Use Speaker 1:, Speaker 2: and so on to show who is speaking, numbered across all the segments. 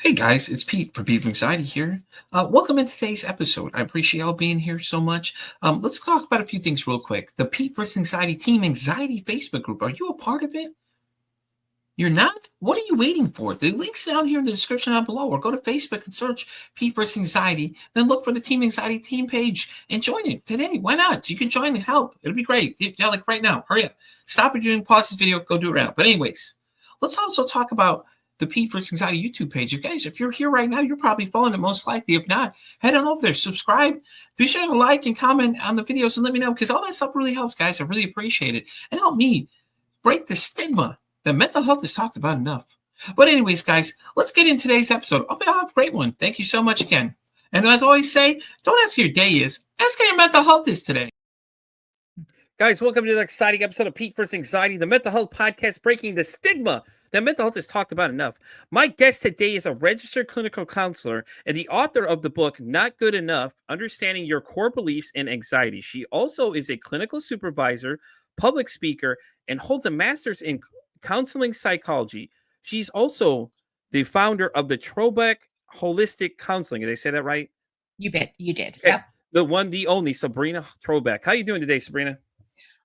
Speaker 1: Hey guys, it's Pete from Pete from Anxiety here. Welcome into today's episode. I appreciate y'all being here so much. Let's talk about a few things real quick. The Pete vs. Anxiety Team Anxiety Facebook group. Are you a part of it? You're not? What are you waiting for? The link's down here in the description down below, or go to Facebook and search Pete vs. Anxiety. Then look for the Team Anxiety team page and join it today. Why not? You can join and help. It'll be great. Yeah, like right now. Hurry up. Stop what you're doing, pause this video, go do it right now. But anyways, let's also talk about the Pete vs. Anxiety YouTube page. If you're here right now, you're probably following it most likely. If not, head on over there, subscribe, be sure to like and comment on the videos and let me know, because all that stuff really helps, guys. I really appreciate it. And help me break the stigma that mental health is talked about enough. But anyways, guys, let's get in today's episode. I'll have a great one. Thank you so much again. And as I always say, don't ask how your day is, ask how your mental health is today. Guys, welcome to another exciting episode of Pete vs. Anxiety, the mental health podcast breaking the stigma that mental health is talked about enough. My guest today is a registered clinical counselor and the author of the book, Not Good Enough, Understanding Your Core Beliefs and Anxiety. She also is a clinical supervisor, public speaker, and holds a master's in counseling psychology. She's also the founder of the Trobak Holistic Counselling. Did I say that right?
Speaker 2: You did.
Speaker 1: Okay.
Speaker 2: Yep.
Speaker 1: The one, the only Sabrina Trobak. How you doing today, Sabrina?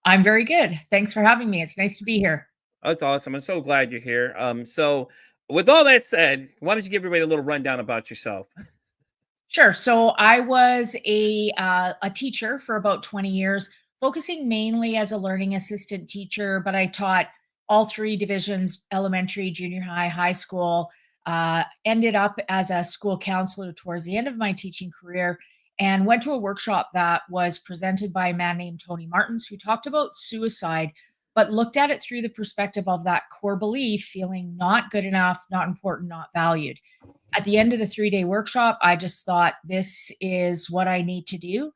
Speaker 2: I'm very good. Thanks for having me. It's nice to be here.
Speaker 1: Oh, that's awesome. I'm so glad you're here. So with all that said, why don't you give everybody a little rundown about yourself?
Speaker 2: Sure. So I was a teacher for about 20 years, focusing mainly as a learning assistant teacher, but I taught all three divisions: elementary, junior high, high school. Ended up as a school counselor towards the end of my teaching career, and went to a workshop that was presented by a man named Tony Martins, who talked about suicide, but looked at it through the perspective of that core belief, feeling not good enough, not important, not valued. At the end of the 3-day workshop, I just thought, this is what I need to do.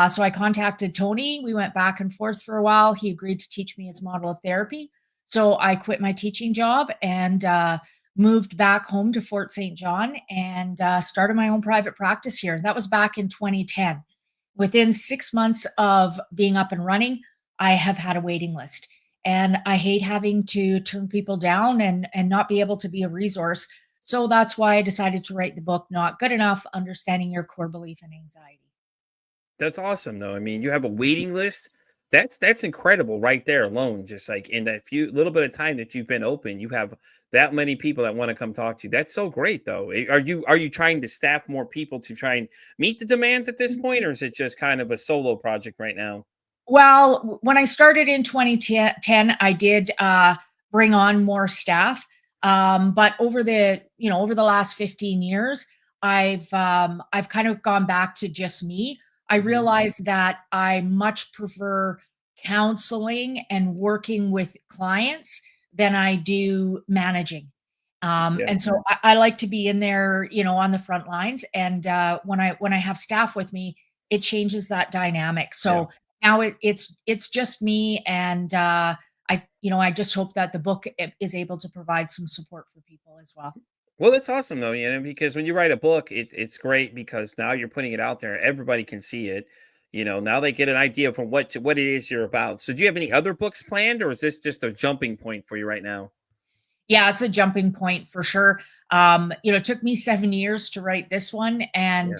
Speaker 2: So I contacted Tony. We went back and forth for a while. He agreed to teach me his model of therapy. So I quit my teaching job and moved back home to Fort St. John and started my own private practice here. That was back in 2010. Within 6 months of being up and running, I have had a waiting list. And I hate having to turn people down and not be able to be a resource. So that's why I decided to write the book, Not Good Enough, Understanding Your Core Belief and Anxiety.
Speaker 1: That's awesome, though. I mean, you have a waiting list. That's incredible right there alone. Just like in that few little bit of time that you've been open, you have that many people that want to come talk to you. That's so great, though. Are you trying to staff more people to try and meet the demands at this point, or is it just kind of a solo project right now?
Speaker 2: Well, when I started in 2010, I did bring on more staff. But over the last 15 years, I've kind of gone back to just me. I realized that I much prefer counseling and working with clients than I do managing.
Speaker 1: Yeah.
Speaker 2: And so I like to be in there, on the front lines. And when I have staff with me, it changes that dynamic. So now it's just me, and I just hope that the book is able to provide some support for people as well.
Speaker 1: Well, that's awesome though, because when you write a book, it's great because now you're putting it out there. Everybody can see it. Now they get an idea from what it is you're about. So do you have any other books planned, or is this just a jumping point for you right now?
Speaker 2: Yeah, it's a jumping point for sure. It took me 7 years to write this one, and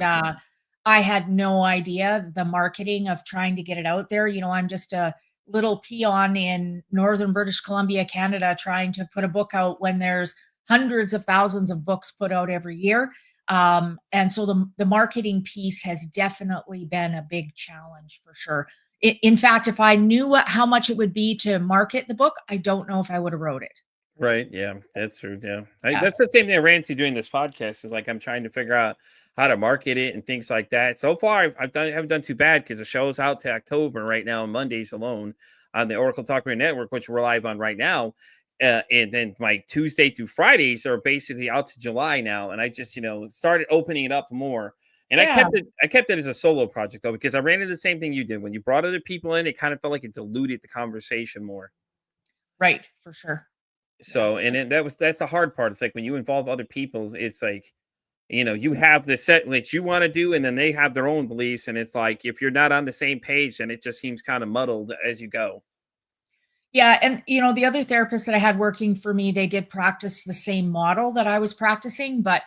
Speaker 2: I had no idea the marketing of trying to get it out there. I'm just a little peon in northern British Columbia, Canada, trying to put a book out when there's hundreds of thousands of books put out every year. And so the marketing piece has definitely been a big challenge for sure. In fact, if I knew how much it would be to market the book, I don't know if I would have wrote it.
Speaker 1: Right. Yeah, that's true. Yeah.
Speaker 2: Yeah.
Speaker 1: That's the same thing I ran into doing this podcast, is like I'm trying to figure out how to market it and things like that. So far, haven't done too bad because the show is out to October right now, on Mondays alone on the Oracle Talk Radio Network, which we're live on right now. And then my Tuesday through Fridays are basically out to July now. And I just, started opening it up more. And I kept it as a solo project though, because I ran into the same thing you did. When you brought other people in, it kind of felt like it diluted the conversation more.
Speaker 2: Right, for sure.
Speaker 1: So, and then that's the hard part. It's like when you involve other people, it's like, you have the set which you want to do, and then they have their own beliefs. And it's like, if you're not on the same page, then it just seems kind of muddled as you go.
Speaker 2: Yeah, and the other therapists that I had working for me, they did practice the same model that I was practicing, but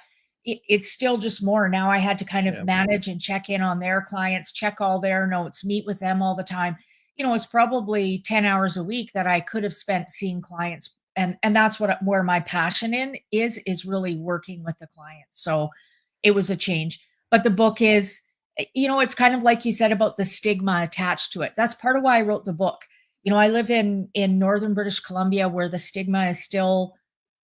Speaker 2: it's still just more. Now I had to kind of
Speaker 3: Yeah.
Speaker 2: manage and check in on their clients, check all their notes, meet with them all the time. It's probably 10 hours a week that I could have spent seeing clients. And that's where my passion is really working with the clients. So it was a change. But the book is, it's kind of like you said about the stigma attached to it. That's part of why I wrote the book. I live in northern British Columbia, where the stigma is still,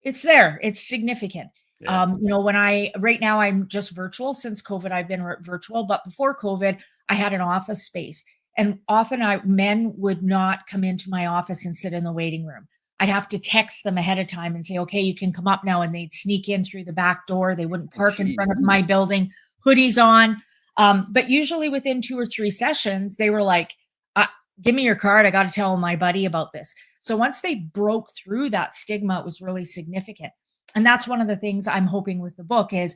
Speaker 2: it's there. It's significant.
Speaker 3: Yeah.
Speaker 2: When right now I'm just virtual. Since COVID, I've been virtual, but before COVID, I had an office space. And often men would not come into my office and sit in the waiting room. I'd have to text them ahead of time and say, okay, you can come up now. And they'd sneak in through the back door. They wouldn't park in front
Speaker 3: Jeez.
Speaker 2: of my building, hoodies on. But usually within 2 or 3 sessions, they were like, give me your card. I got to tell my buddy about this. So once they broke through that stigma, it was really significant. And that's one of the things I'm hoping with the book is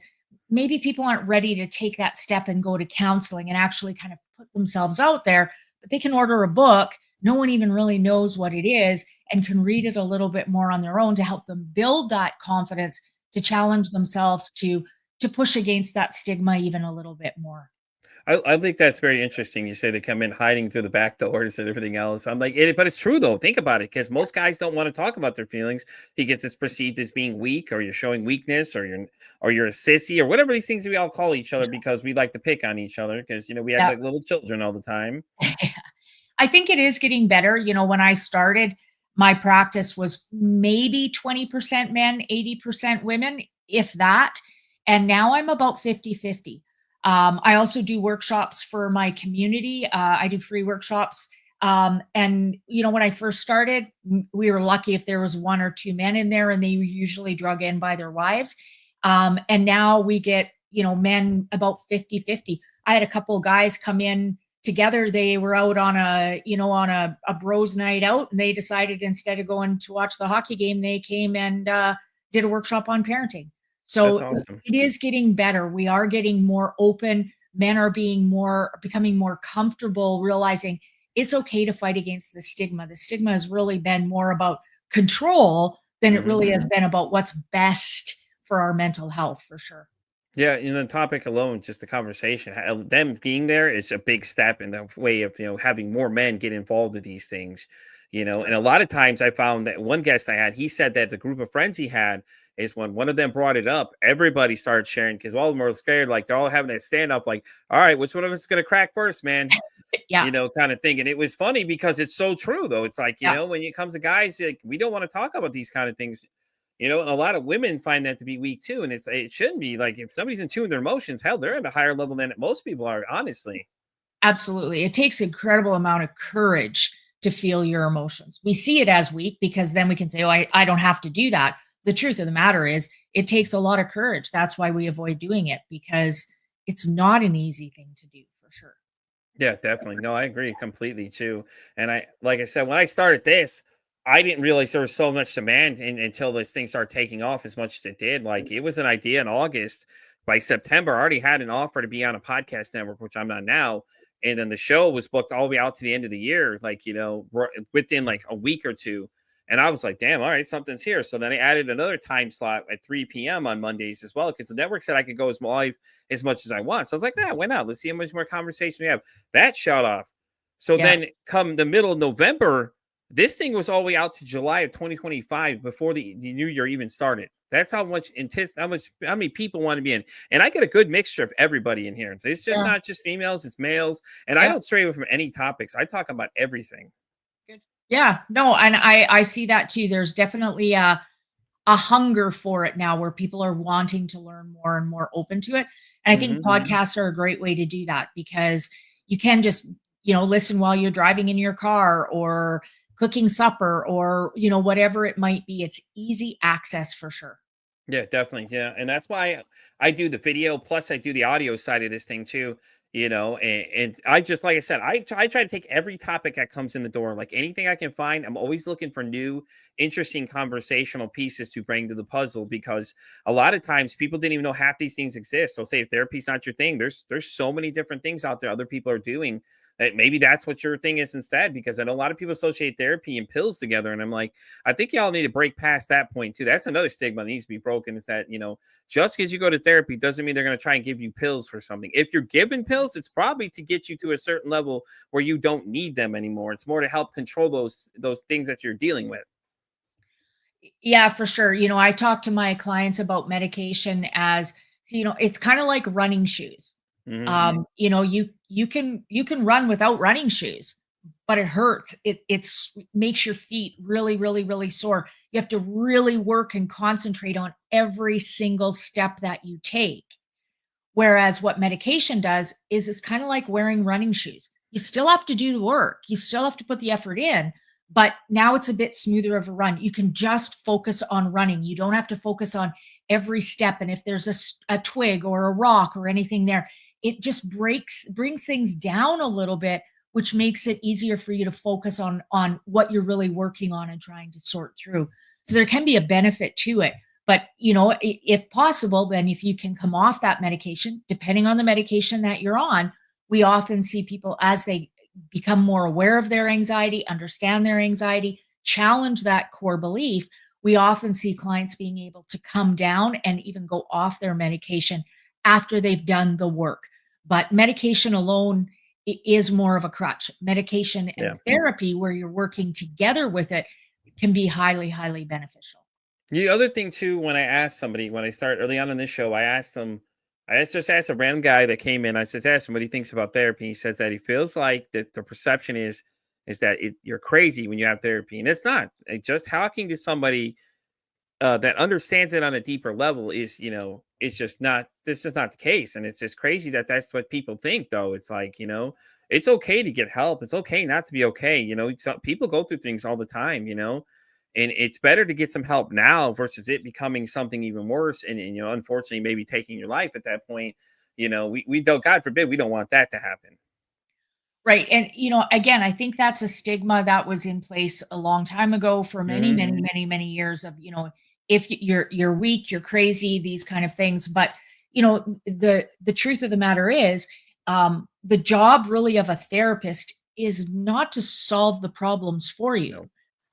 Speaker 2: maybe people aren't ready to take that step and go to counseling and actually kind of put themselves out there, but they can order a book. No one even really knows what it is and can read it a little bit more on their own to help them build that confidence to challenge themselves to push against that stigma even a little bit more.
Speaker 3: I think that's very interesting. You say they come in hiding through the back doors and everything else. I'm like, but it's true though. Think about it, because most guys don't want to talk about their feelings. He gets it's perceived as being weak, or you're showing weakness, or you're a sissy, or whatever these things we all call each other because we like to pick on each other because we act
Speaker 2: Yeah.
Speaker 3: like little children all the time.
Speaker 2: I think it is getting better. When I started, my practice was maybe 20% men, 80% women, if that. And now I'm about 50-50. I also do workshops for my community. I do free workshops. When I first started, we were lucky if there was 1 or 2 men in there, and they were usually drug in by their wives. And now we get, men about 50-50. I had a couple guys come in together. They were out on a bros night out, and they decided instead of going to watch the hockey game, they came and did a workshop on parenting.
Speaker 3: That's
Speaker 2: So
Speaker 3: awesome.
Speaker 2: it is getting better. We are getting more open. Men are becoming more comfortable, realizing it's okay to fight against the stigma. The stigma has really been more about control than it
Speaker 3: Mhm.
Speaker 2: really has been about what's best for our mental health, for sure.
Speaker 3: Yeah, the topic alone, just the conversation, them being there is a big step in the way of having more men get involved with these things. And a lot of times I found that one guest I had, he said that the group of friends he had is when one of them brought it up, everybody started sharing because all of them were scared, like they're all having that stand up, like, all right, which one of us is gonna crack first, man?
Speaker 2: Yeah.
Speaker 3: Kind of thing. And it was funny because it's so true though. It's like,
Speaker 2: Yeah.
Speaker 3: when it comes to guys, like we don't want to talk about these kind of things. And a lot of women find that to be weak too. And it shouldn't be. Like if somebody's in tune with their emotions, hell, they're at a higher level than most people are, honestly.
Speaker 2: Absolutely. It takes incredible amount of courage to feel your emotions. We see it as weak because then we can say, oh, I don't have to do that. The truth of the matter is, it takes a lot of courage. That's why we avoid doing it, because it's not an easy thing to do, for sure.
Speaker 3: Yeah, definitely. No, I agree completely too. And like I said, when I started this, I didn't realize there was so much demand until this thing started taking off as much as it did. Like it was an idea in August. By September, I already had an offer to be on a podcast network, which I'm not now. And then the show was booked all the way out to the end of the year, like, within like a week or two. And I was like, damn, all right, something's here. So then I added another time slot at 3 p.m. on Mondays as well, because the network said I could go as live as much as I want. So I was like, yeah, why not? Let's see how much more conversation we have. That shot off. So
Speaker 2: Yeah.
Speaker 3: then come the middle of November, this thing was all the way out to July of 2025 before the new year even started. That's how many people want to be in. And I get a good mixture of everybody in here. So it's just
Speaker 2: Yeah.
Speaker 3: not just females, it's males. And I
Speaker 2: Yeah.
Speaker 3: don't stray away from any topics. I talk about everything.
Speaker 2: Good. Yeah. No, and I see that too. There's definitely a hunger for it now, where people are wanting to learn more and more open to it. And I think
Speaker 3: Hmm.
Speaker 2: podcasts are a great way to do that, because you can just, listen while you're driving in your car or cooking supper or, whatever it might be. It's easy access, for sure.
Speaker 3: Yeah, definitely. Yeah. And that's why I do the video, plus I do the audio side of this thing too. And I just, like I said, I try to take every topic that comes in the door, like anything I can find. I'm always looking for new, interesting conversational pieces to bring to the puzzle, because a lot of times people didn't even know half these things exist. So, say if therapy's not your thing, there's so many different things out there other people are doing Maybe that's what your thing is instead, because I know a lot of people associate therapy and pills together. And I'm like, I think y'all need to break past that point too. That's another stigma that needs to be broken, is that, just because you go to therapy doesn't mean they're going to try and give you pills for something. If you're given pills, it's probably to get you to a certain level where you don't need them anymore. It's more to help control those things that you're dealing with.
Speaker 2: Yeah, for sure. I talk to my clients about medication as, so, it's kind of like running shoes.
Speaker 3: Hmm.
Speaker 2: You can run without running shoes, but it hurts. It's makes your feet really, really, really sore. You have to really work and concentrate on every single step that you take. Whereas what medication does is it's kind of like wearing running shoes. You still have to do the work. You still have to put the effort in, but now it's a bit smoother of a run. You can just focus on running. You don't have to focus on every step. And if there's a twig or a rock or anything there, it just brings things down a little bit, which makes it easier for you to focus on what you're really working on and trying to sort through. So there can be a benefit to it. But, if possible, then if you can come off that medication, depending on the medication that you're on, we often see people as they become more aware of their anxiety, understand their anxiety, challenge that core belief. We often see clients being able to come down and even go off their medication after they've done the work. But medication alone is more of a crutch. Medication
Speaker 3: Yeah.
Speaker 2: and therapy, where you're working together with it, can be highly, highly beneficial.
Speaker 3: The other thing too, when I start early on in this show, just asked a random guy that came in. I just asked him what he thinks about therapy. He says that he feels like that the perception is that you're crazy when you have therapy, and it's not. Just talking to somebody that understands it on a deeper level is, it's just not. This is not the case, and it's just crazy that that's what people think. Though it's like, it's okay to get help. It's okay not to be okay. People go through things all the time. And it's better to get some help now versus it becoming something even worse. And unfortunately, maybe taking your life at that point. We don't, God forbid, we don't want that to happen.
Speaker 2: Right. And, again, I think that's a stigma that was in place a long time ago for many,
Speaker 3: Mhm.
Speaker 2: many, many, many years of, if you're weak, you're crazy, these kind of things. But, the truth of the matter is, the job really of a therapist is not to solve the problems for you.
Speaker 3: No.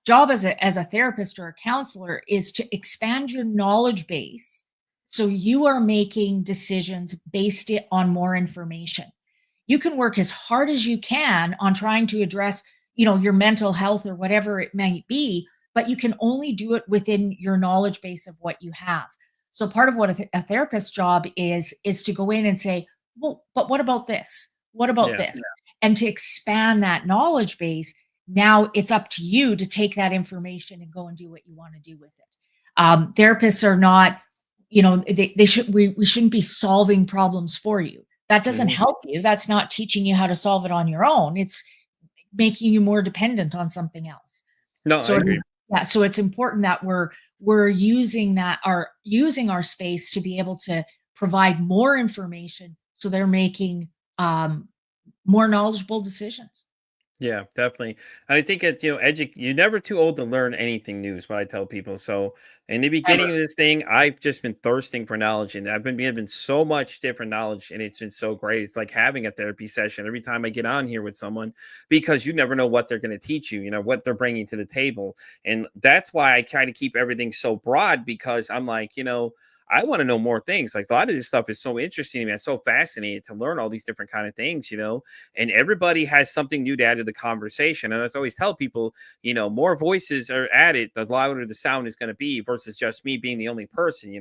Speaker 2: Job as a therapist or a counselor is to expand your knowledge base so you are making decisions based on more information. You can work as hard as you can on trying to address, your mental health or whatever it might be, but you can only do it within your knowledge base of what you have. So part of what a therapist's job is to go in and say, well, but what about this? What about
Speaker 3: Yeah.
Speaker 2: this? And to expand that knowledge base. Now it's up to you to take that information and go and do what you want to do with it. Therapists are not, we shouldn't be solving problems for you. That doesn't
Speaker 3: Mhm.
Speaker 2: help you. That's not teaching you how to solve it on your own. It's making you more dependent on something else.
Speaker 3: No, I
Speaker 2: So
Speaker 3: agree.
Speaker 2: yeah, so it's important that we're using our space to be able to provide more information so they're making more knowledgeable decisions.
Speaker 3: Yeah, definitely. And I think it's, you're never too old to learn anything new is what I tell people. So in the beginning of this thing, I've just been thirsting for knowledge, and I've been given so much different knowledge, and it's been so great. It's like having a therapy session every time I get on here with someone, because you never know what they're going to teach you, what they're bringing to the table. And that's why I kind of keep everything so broad, because I'm like, I want to know more things. Like, a lot of this stuff is so interesting to me. I'm so fascinated to learn all these different kind of things, and everybody has something new to add to the conversation. And as I always tell people, more voices are added, the louder the sound is going to be, versus just me being the only person.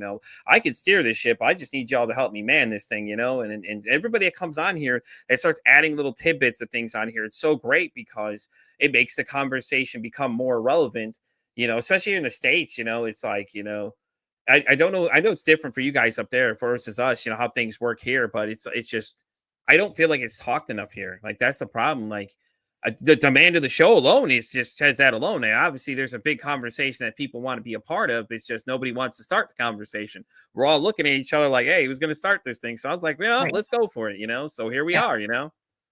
Speaker 3: I could steer this ship. I just need y'all to help me man this thing, and everybody that comes on here and starts adding little tidbits of things on here. It's so great because it makes the conversation become more relevant, especially in the States. It's like, I don't know. I know it's different for you guys up there versus us, how things work here, but it's just, I don't feel like it's talked enough here. Like, that's the problem. Like, the demand of the show alone is just says that alone. Now, obviously, there's a big conversation that people want to be a part of. It's just nobody wants to start the conversation. We're all looking at each other like, hey, who's going to start this thing? So I was like, well,
Speaker 2: Right.
Speaker 3: let's go for it, So here we
Speaker 2: Yeah.
Speaker 3: are,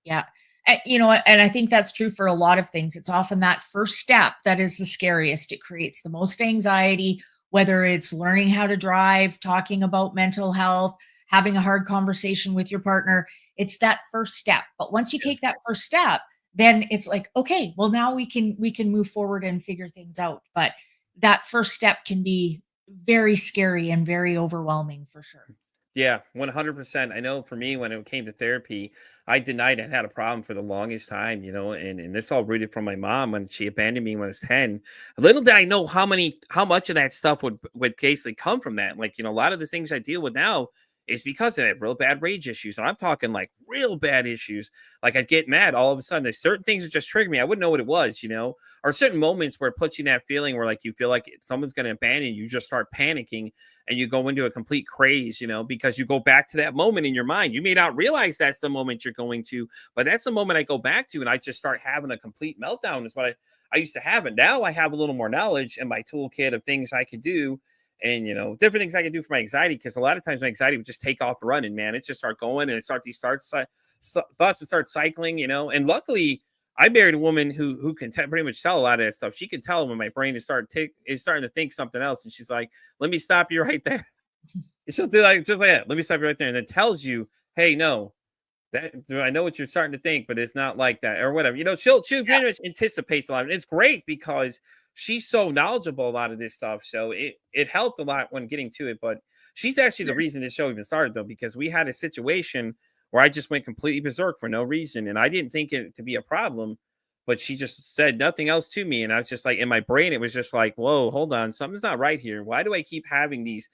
Speaker 2: Yeah. And I think that's true for a lot of things. It's often that first step that is the scariest. It creates the most anxiety, whether it's learning how to drive, talking about mental health, having a hard conversation with your partner. It's that first step. But once you
Speaker 3: Yeah.
Speaker 2: take that first step, then it's like, okay, well, now we can move forward and figure things out. But that first step can be very scary and very overwhelming for sure.
Speaker 3: Yeah, 100%. I know for me, when it came to therapy, I denied I had a problem for the longest time, and this all rooted from my mom when she abandoned me when I was 10. Little did I know how much of that stuff would basically come from that. Like, a lot of the things I deal with now is because of that real bad rage issues. And I'm talking like real bad issues. Like I'd get mad all of a sudden. There's certain things that just trigger me. I wouldn't know what it was, or certain moments where it puts you in that feeling where like you feel like someone's gonna abandon you, you just start panicking and you go into a complete craze, because you go back to that moment in your mind. You may not realize that's the moment you're going to, but that's the moment I go back to, and I just start having a complete meltdown. Is what I used to have. And now I have a little more knowledge in my toolkit of things I can do and, different things I can do for my anxiety. Cause a lot of times my anxiety would just take off running, man. It just start going and thoughts to start cycling, and luckily, I married a woman who can pretty much tell a lot of that stuff. She can tell when my brain is starting to think something else, and she's like, "Let me stop you right there." And she'll do like just like that. Let me stop you right there, and then tells you, "Hey, no, that I know what you're starting to think, but it's not like that, or whatever." She pretty much anticipates a lot. And it's great because she's so knowledgeable a lot of this stuff. So it helped a lot when getting to it. But she's actually the reason this show even started, though, because we had a situation where I just went completely berserk for no reason. And I didn't think it to be a problem, but she just said nothing else to me. And I was just like, in my brain, it was just like, whoa, hold on, something's not right here. Why do I keep having these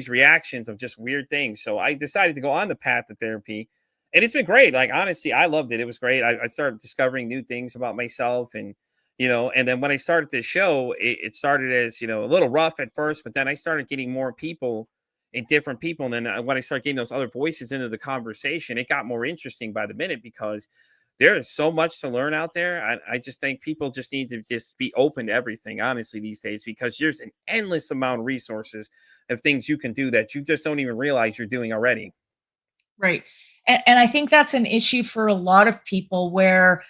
Speaker 3: reactions of just weird things? So I decided to go on the path to therapy. And it's been great. Like, honestly, I loved it. It was great. I started discovering new things about myself. And then when I started this show, it started as, a little rough at first, but then I started getting more people and different people. And then when I started getting those other voices into the conversation, it got more interesting by the minute because there is so much to learn out there. I just think people just need to just be open to everything, honestly, these days, because there's an endless amount of resources of things you can do that you just don't even realize you're doing already.
Speaker 2: Right. And I think that's an issue for a lot of people where,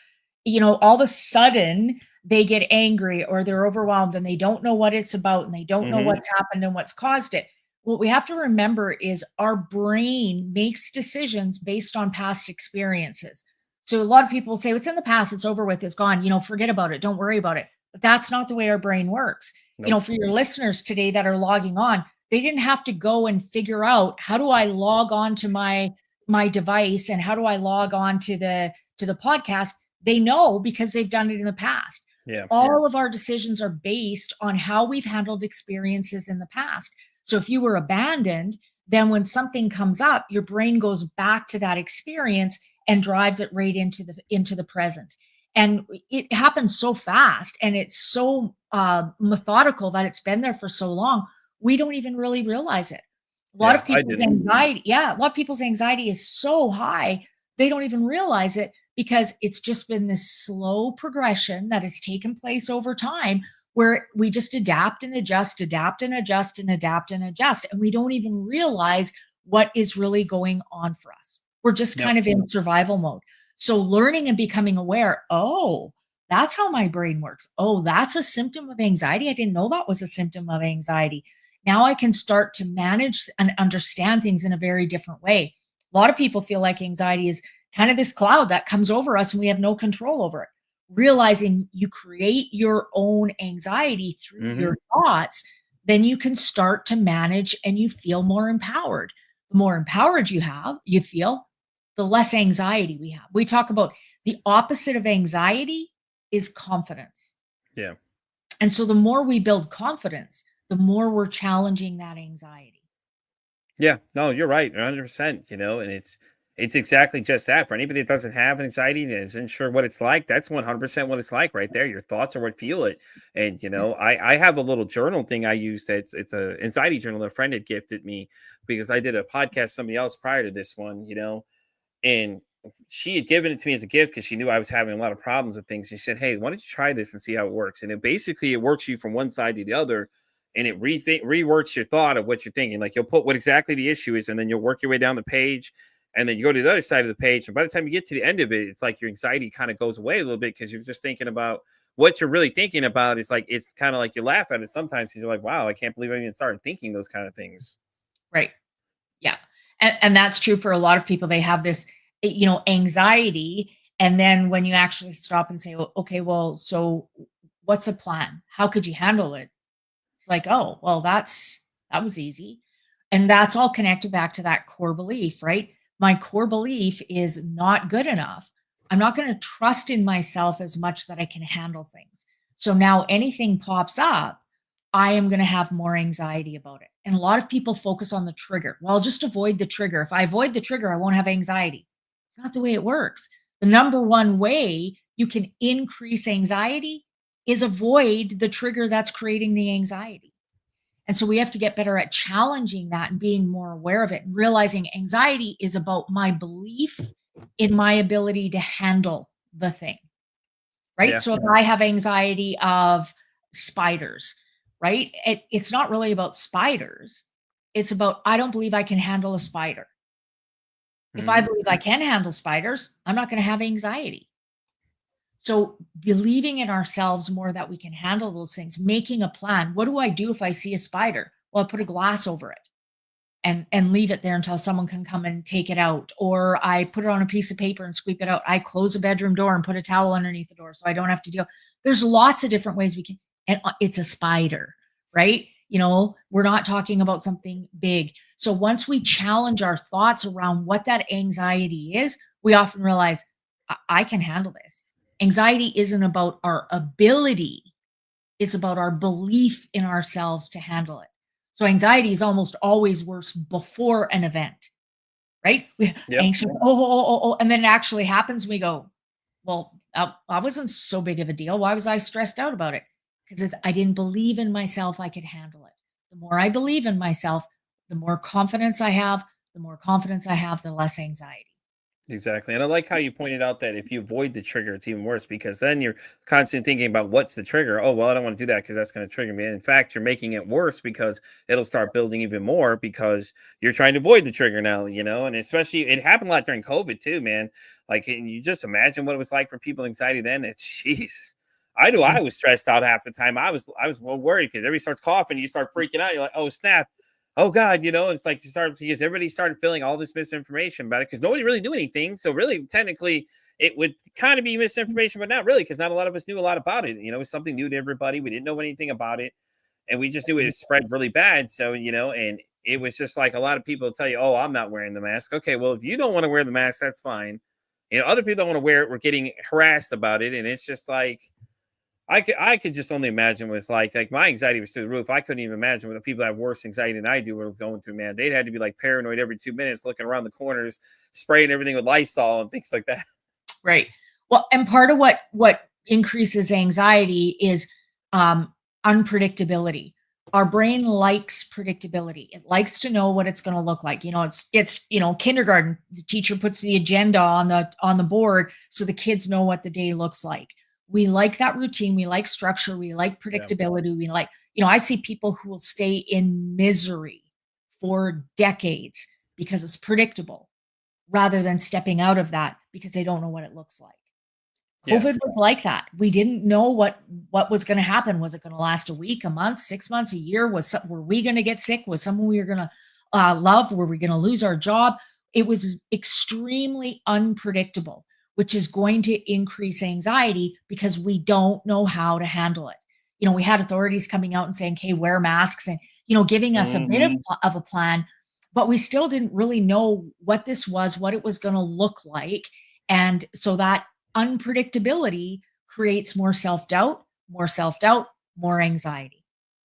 Speaker 2: all of a sudden they get angry or they're overwhelmed and they don't know what it's about and they don't know
Speaker 3: Hmm.
Speaker 2: what's happened and what's caused it. What we have to remember is our brain makes decisions based on past experiences. So a lot of people say, it's in the past, it's over with, it's gone, forget about it, don't worry about it. But that's not the way our brain works.
Speaker 3: Nope.
Speaker 2: For your listeners today that are logging on, they didn't have to go and figure out, how do I log on to my device and how do I log on to the podcast? They know because they've done it in the past.
Speaker 3: Yeah.
Speaker 2: All of our decisions are based on how we've handled experiences in the past. So if you were abandoned, then when something comes up, your brain goes back to that experience and drives it right into the present. And it happens so fast and it's so methodical that it's been there for so long, we don't even really realize it. A lot
Speaker 3: Yeah.
Speaker 2: of
Speaker 3: I
Speaker 2: people's
Speaker 3: didn't.
Speaker 2: anxiety, yeah, a lot of people's anxiety is so high, they don't even realize it because it's just been this slow progression that has taken place over time where we just adapt and adjust, adapt and adjust, and adapt and adjust. And we don't even realize what is really going on for us. We're just
Speaker 3: Yep.
Speaker 2: kind of in survival mode. So learning and becoming aware, oh, that's how my brain works. Oh, that's a symptom of anxiety. I didn't know that was a symptom of anxiety. Now I can start to manage and understand things in a very different way. A lot of people feel like anxiety is kind of this cloud that comes over us and we have no control over it. Realizing you create your own anxiety through
Speaker 3: Hmm.
Speaker 2: your thoughts, then you can start to manage and you feel more empowered. The more empowered you feel, the less anxiety we have. We talk about the opposite of anxiety is confidence.
Speaker 3: Yeah.
Speaker 2: And so the more we build confidence, the more we're challenging that anxiety.
Speaker 3: Yeah, no, you're right, 100%, and it's exactly just that. For anybody that doesn't have anxiety and isn't sure what it's like, that's 100% what it's like right there. Your thoughts are what fuel it. And
Speaker 2: Yeah.
Speaker 3: I have a little journal thing I use that's it's a anxiety journal a friend had gifted me because I did a podcast with somebody else prior to this one, and she had given it to me as a gift because she knew I was having a lot of problems with things. She said, "Hey, why don't you try this and see how it works?" And it works you from one side to the other, and it reworks your thought of what you're thinking. Like you'll put what exactly the issue is, and then you'll work your way down the page, and then you go to the other side of the page. And by the time you get to the end of it, it's like your anxiety kind of goes away a little bit because you're just thinking about what you're really thinking about. It's kind of like you laugh at it sometimes because you're like, "Wow, I can't believe I even started thinking those kind of things."
Speaker 2: Right. Yeah. And that's true for a lot of people. They have this, anxiety. And then when you actually stop and say, okay, well, so what's a plan? How could you handle it? It's like, oh, well, that was easy. And that's all connected back to that core belief, right? My core belief is not good enough. I'm not going to trust in myself as much that I can handle things. So now anything pops up, I am going to have more anxiety about it. And a lot of people focus on the trigger. Well, I'll just avoid the trigger. If I avoid the trigger, I won't have anxiety. It's not the way it works. The number one way you can increase anxiety is avoid the trigger that's creating the anxiety. And so we have to get better at challenging that and being more aware of it and realizing anxiety is about my belief in my ability to handle the thing, right?
Speaker 3: Yeah.
Speaker 2: So if I have anxiety of spiders, right? It's not really about spiders. It's about, I don't believe I can handle a spider. If I
Speaker 3: Mhm.
Speaker 2: believe I can handle spiders, I'm not going to have anxiety. So believing in ourselves more that we can handle those things, making a plan. What do I do if I see a spider? Well, I put a glass over it and leave it there until someone can come and take it out. Or I put it on a piece of paper and sweep it out. I close a bedroom door and put a towel underneath the door so I don't have to deal. There's lots of different ways we can, and it's a spider, right? We're not talking about something big. So once we challenge our thoughts around what that anxiety is, we often realize I can handle this. Anxiety isn't about our ability, it's about our belief in ourselves to handle it. So anxiety is almost always worse before an event, right? We're
Speaker 3: Yep.
Speaker 2: anxious, oh, and then it actually happens. We go, well, I wasn't so big of a deal. Why was I stressed out about it? Because I didn't believe in myself I could handle it. The more I believe in myself, the more confidence I have, the less anxiety.
Speaker 3: Exactly. And I like how you pointed out that if you avoid the trigger, it's even worse because then you're constantly thinking about what's the trigger. Oh, well, I don't want to do that because that's going to trigger me. And in fact, you're making it worse because it'll start building even more because you're trying to avoid the trigger now, and especially it happened a lot during COVID too, man. Like, can you just imagine what it was like for people with anxiety then? It's Jesus. I knew I was stressed out half the time. I was well worried because everybody starts coughing, you start freaking out. You're like, oh, snap. Oh God, it's like you start because everybody started feeling all this misinformation about it because nobody really knew anything. So really, technically, it would kind of be misinformation, but not really because not a lot of us knew a lot about it. It was something new to everybody. We didn't know anything about it, and we just knew it spread really bad. So and it was just like a lot of people tell you, "Oh, I'm not wearing the mask." Okay, well, if you don't want to wear the mask, that's fine. Other people don't want to wear it. We're getting harassed about it, and it's just like I could just only imagine what it's like my anxiety was through the roof. I couldn't even imagine what the people that have worse anxiety than I do what was going through, man. They'd had to be like paranoid every 2 minutes, looking around the corners, spraying everything with Lysol and things like that.
Speaker 2: Right. Well, and part of what increases anxiety is unpredictability. Our brain likes predictability. It likes to know what it's going to look like. It's kindergarten. The teacher puts the agenda on the board so the kids know what the day looks like. We like that routine. We like structure. We like
Speaker 3: Yeah.
Speaker 2: predictability. We like, I see people who will stay in misery for decades because it's predictable rather than stepping out of that because they don't know what it looks like.
Speaker 3: Yeah.
Speaker 2: COVID was like that. We didn't know what was gonna happen. Was it gonna last a week, a month, 6 months, a year? Were we gonna get sick? Was someone we were gonna love? Were we gonna lose our job? It was extremely unpredictable, which is going to increase anxiety because we don't know how to handle it. We had authorities coming out and saying, "Okay, wear masks," and giving us a bit
Speaker 3: Mhm.
Speaker 2: of a plan, but we still didn't really know what this was, what it was gonna look like, and so that unpredictability creates more self-doubt, more anxiety.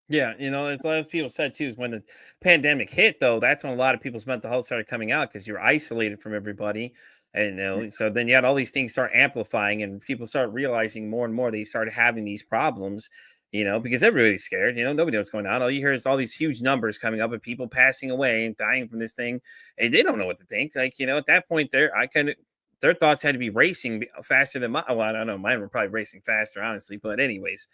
Speaker 3: Yeah, it's a lot of people said too is when the pandemic hit, though, that's when a lot of people's mental health started coming out because you're isolated from everybody. And so then you had all these things start amplifying, and people start realizing more and more they started having these problems, because everybody's scared, nobody knows what's going on. All you hear is all these huge numbers coming up of people passing away and dying from this thing, and they don't know what to think. Like, at that point, their thoughts had to be racing faster than my. Well, I don't know, mine were probably racing faster, honestly. But anyways,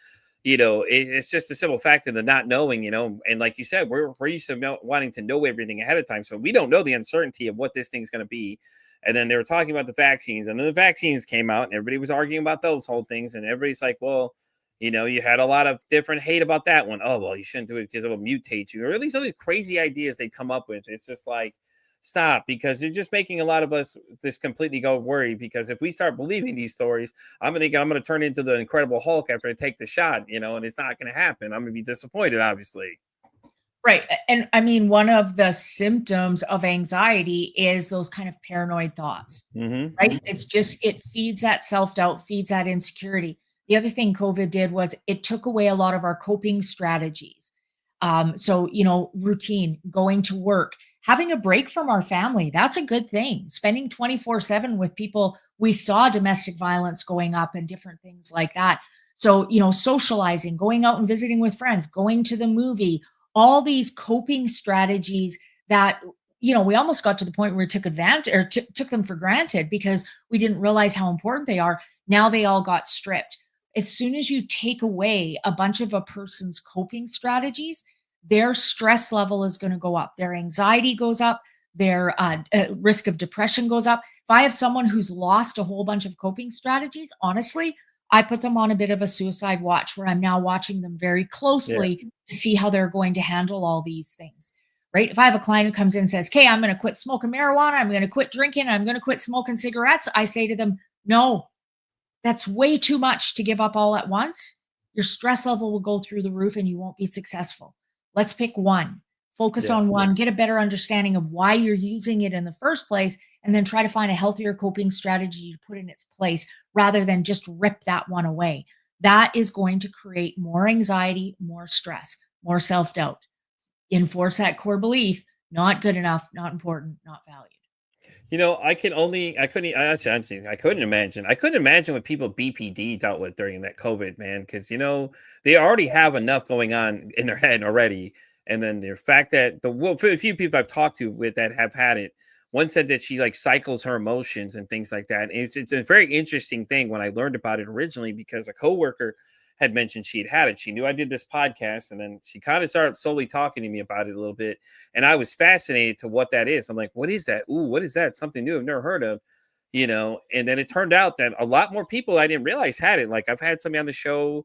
Speaker 3: it's just the simple fact of the not knowing, and like you said, we're used to wanting to know everything ahead of time. So we don't know the uncertainty of what this thing's going to be. And then they were talking about the vaccines, and then the vaccines came out, and everybody was arguing about those whole things. And everybody's like, well, you had a lot of different hate about that one. Oh, well, you shouldn't do it because it'll mutate you, or at least all these crazy ideas they come up with. It's just like, stop, because you're just making a lot of us just completely go worried. Because if we start believing these stories, I'm gonna turn into the Incredible Hulk after I take the shot, and it's not gonna happen. I'm gonna be disappointed, obviously.
Speaker 2: Right. And I mean, one of the symptoms of anxiety is those kind of paranoid thoughts,
Speaker 3: Hmm.
Speaker 2: right? It's just, it feeds that self doubt, feeds that insecurity. The other thing COVID did was it took away a lot of our coping strategies. So, routine, going to work, having a break from our family, that's a good thing. Spending 24/7 with people, we saw domestic violence going up and different things like that. So, socializing, going out and visiting with friends, going to the movie, all these coping strategies that we almost got to the point where we took advantage or took them for granted because we didn't realize how important they are. Now they all got stripped. As soon as you take away a bunch of a person's coping strategies, their stress level is going to go up, their anxiety goes up, their risk of depression goes up. If I have someone who's lost a whole bunch of coping strategies, honestly, I put them on a bit of a suicide watch where I'm now watching them very
Speaker 3: Yeah.
Speaker 2: closely to see how they're going to handle all these things. Right. If I have a client who comes in and says, "Okay, I'm going to quit smoking marijuana, I'm going to quit drinking, I'm going to quit smoking cigarettes," I say to them, "No, that's way too much to give up all at once. Your stress level will go through the roof and you won't be successful. Let's pick one. Focus
Speaker 3: Yeah.
Speaker 2: on one, get a better understanding of why you're using it in the first place, and then try to find a healthier coping strategy to put in its place rather than just rip that one away." That is going to create more anxiety, more stress, more self doubt. Enforce that core belief: not good enough, not important, not valued.
Speaker 3: I couldn't imagine. I couldn't imagine what people BPD dealt with during that COVID, man, because they already have enough going on in their head already, and then the fact that for a few people I've talked to with that have had it, one said that she like cycles her emotions and things like that. And it's a very interesting thing when I learned about it originally because a coworker had mentioned she had it. She knew I did this podcast, and then she kind of started slowly talking to me about it a little bit, and I was fascinated to what that is. I'm like, what is that? Ooh, what is that? Something new I've never heard of, And then it turned out that a lot more people I didn't realize had it. Like I've had somebody on the show.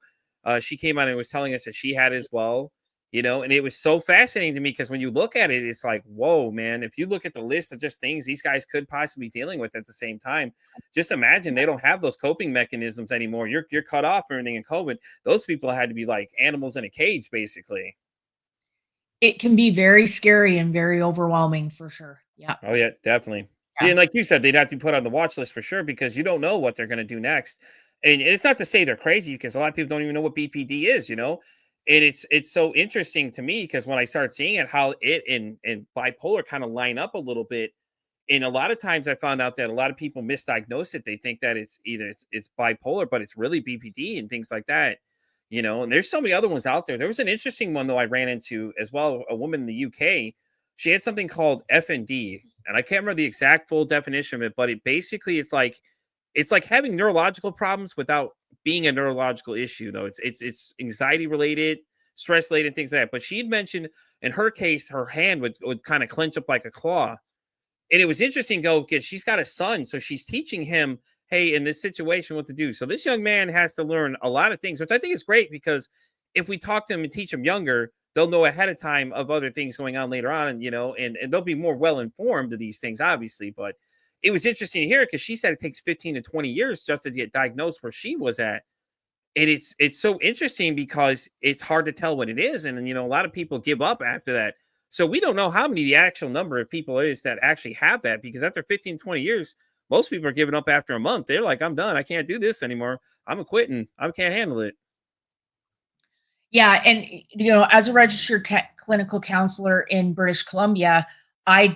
Speaker 3: She came on and was telling us that she had as well. And it was so fascinating to me because when you look at it, it's like, whoa, man, if you look at the list of just things these guys could possibly be dealing with at the same time, just imagine they don't have those coping mechanisms anymore. You're cut off from everything in COVID. Those people had to be like animals in a cage, basically.
Speaker 2: It can be very scary and very overwhelming for sure. Yeah.
Speaker 3: Oh yeah, definitely. Yeah,
Speaker 2: Yeah.
Speaker 3: and like you said, they'd have to be put on the watch list for sure because you don't know what they're going to do next. And it's not to say they're crazy because a lot of people don't even know what BPD is. And it's so interesting to me because when I started seeing it, how it and bipolar kind of line up a little bit. And a lot of times I found out that a lot of people misdiagnose it. They think that it's either it's bipolar, but it's really BPD and things like that. And there's so many other ones out there. There was an interesting one though I ran into as well. A woman in the UK, she had something called FND, and I can't remember the exact full definition of it, but it basically it's like having neurological problems without being a neurological issue though. It's anxiety related, stress related, things like that. But she had mentioned in her case, her hand would kind of clench up like a claw. And it was interesting, go get she's got a son, so she's teaching him, hey, in this situation, what to do. So this young man has to learn a lot of things, which I think is great because if we talk to them and teach them younger, they'll know ahead of time of other things going on later on, and they'll be more well informed of these things, obviously. But it was interesting to hear because she said it takes 15 to 20 years just to get diagnosed where she was at. And it's so interesting because it's hard to tell what it is. And then, a lot of people give up after that. So we don't know how many the actual number of people is that actually have that because after 15, 20 years, most people are giving up after a month. They're like, I'm done. I can't do this anymore. I'm quitting. I can't handle it.
Speaker 2: Yeah, and as a registered clinical counselor in British Columbia, I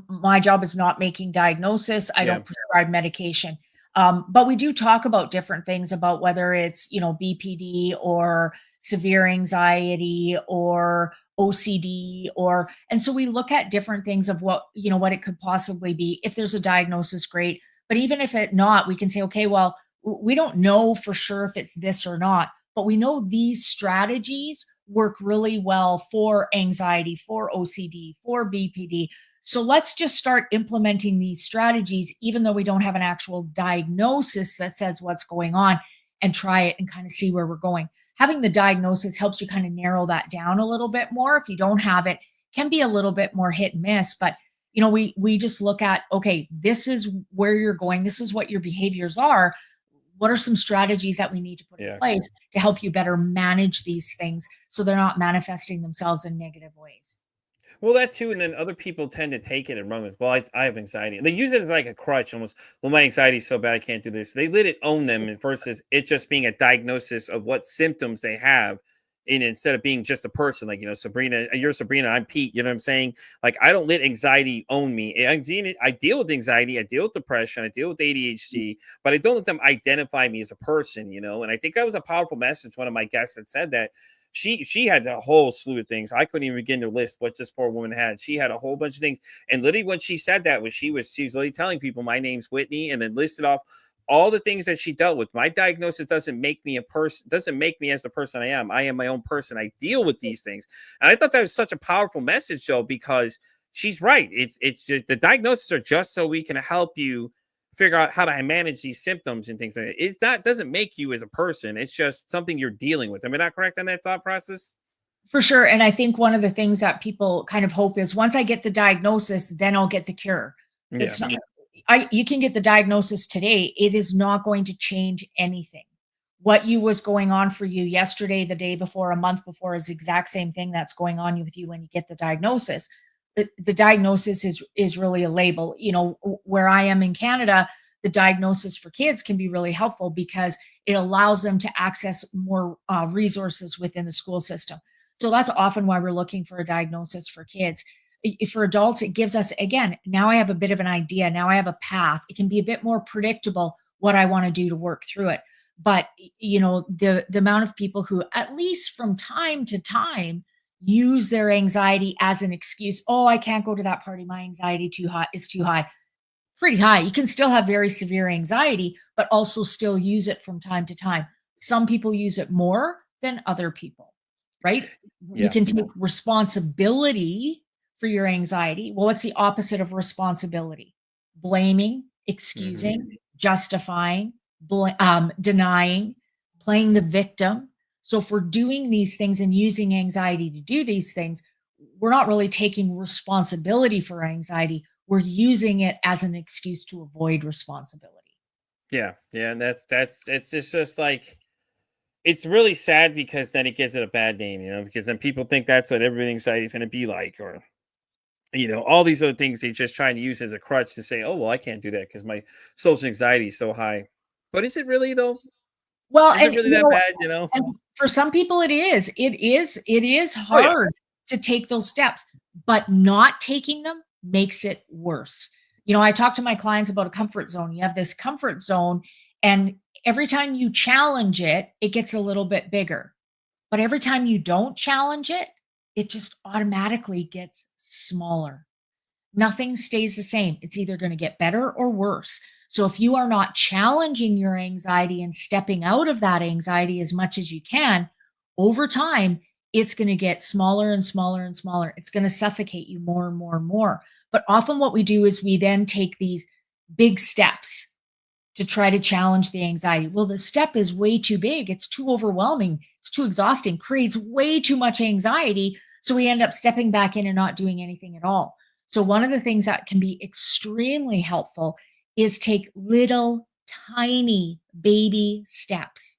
Speaker 2: my job is not making diagnosis. I
Speaker 3: Yeah.
Speaker 2: don't prescribe medication, but we do talk about different things about whether it's BPD or severe anxiety or OCD and so we look at different things of what it could possibly be. If there's a diagnosis, great, but even if it not, we can say, okay, well, we don't know for sure if it's this or not, but we know these strategies work really well for anxiety, for OCD, for BPD. So let's just start implementing these strategies, even though we don't have an actual diagnosis that says what's going on, and try it and kind of see where we're going. Having the diagnosis helps you kind of narrow that down a little bit more. If you don't have it, can be a little bit more hit and miss, but we just look at, okay, this is where you're going, this is what your behaviors are. What are some strategies that we need to put in
Speaker 3: Yeah.
Speaker 2: place to help you better manage these things so they're not manifesting themselves in negative ways?
Speaker 3: Well, that too, and then other people tend to take it and run with. Well, I have anxiety. They use it as like a crutch, almost. Well, my anxiety is so bad I can't do this. They let it own them, and versus it just being a diagnosis of what symptoms they have, and instead of being just a person, like Sabrina, you're Sabrina, I'm Pete. You know what I'm saying? Like I don't let anxiety own me. I deal with anxiety, I deal with depression, I deal with ADHD, but I don't let them identify me as a person. And I think that was a powerful message. One of my guests had said that she had a whole slew of things. I couldn't even begin to list what this poor woman had. She had a whole bunch of things. And literally when she said that she's literally telling people my name's Whitney and then listed off all the things that she dealt with. My diagnosis doesn't make me a person, doesn't make me as the person I am. I am my own person. I deal with these things. And I thought that was such a powerful message though, because she's right. It's just, the diagnoses are just so we can help you figure out how to manage these symptoms and things like that. It's not doesn't make you as a person. It's just something you're dealing with. Am I not correct on that thought process?
Speaker 2: For sure. And I think one of the things that people kind of hope is once I get the diagnosis, then I'll get the cure.
Speaker 3: Yeah.
Speaker 2: It's not, you can get the diagnosis today. It is not going to change anything. What you was going on for you yesterday, the day before, a month before is the exact same thing that's going on with you when you get the diagnosis. The diagnosis is really a label. Where I am in Canada, the diagnosis for kids can be really helpful because it allows them to access more resources within the school system. So that's often why we're looking for a diagnosis for kids. For adults, it gives us, again, now I have a bit of an idea. Now I have a path. It can be a bit more predictable what I want to do to work through it. But, the amount of people who, at least from time to time, use their anxiety as an excuse. Oh, I can't go to that party. My anxiety is too high. Pretty high. You can still have very severe anxiety, but also still use it from time to time. Some people use it more than other people, right? You
Speaker 3: Yeah.
Speaker 2: can take responsibility for your anxiety. Well, what's the opposite of responsibility? Blaming, excusing, justifying, denying, playing the victim. So if we're doing these things and using anxiety to do these things, we're not really taking responsibility for anxiety. We're using it as an excuse to avoid responsibility.
Speaker 3: Yeah. Yeah. And it's just like it's really sad because then it gives it a bad name, because then people think that's what everything anxiety is going to be like, or all these other things they just trying to use as a crutch to say, oh well, I can't do that because my social anxiety is so high. But is it really though?
Speaker 2: Well,
Speaker 3: Is it
Speaker 2: and
Speaker 3: really that bad?
Speaker 2: and for some people it is. It is
Speaker 3: Oh yeah.
Speaker 2: hard to take those steps, but not taking them makes it worse. I talk to my clients about a comfort zone. You have this comfort zone, and every time you challenge it, it gets a little bit bigger. But every time you don't challenge it, it just automatically gets smaller. Nothing stays the same. It's either going to get better or worse. So if you are not challenging your anxiety and stepping out of that anxiety as much as you can, over time, it's going to get smaller and smaller and smaller. It's going to suffocate you more and more and more. But often what we do is we then take these big steps to try to challenge the anxiety. Well, the step is way too big. It's too overwhelming. It's too exhausting, creates way too much anxiety. So we end up stepping back in and not doing anything at all. So one of the things that can be extremely helpful is take little tiny baby steps.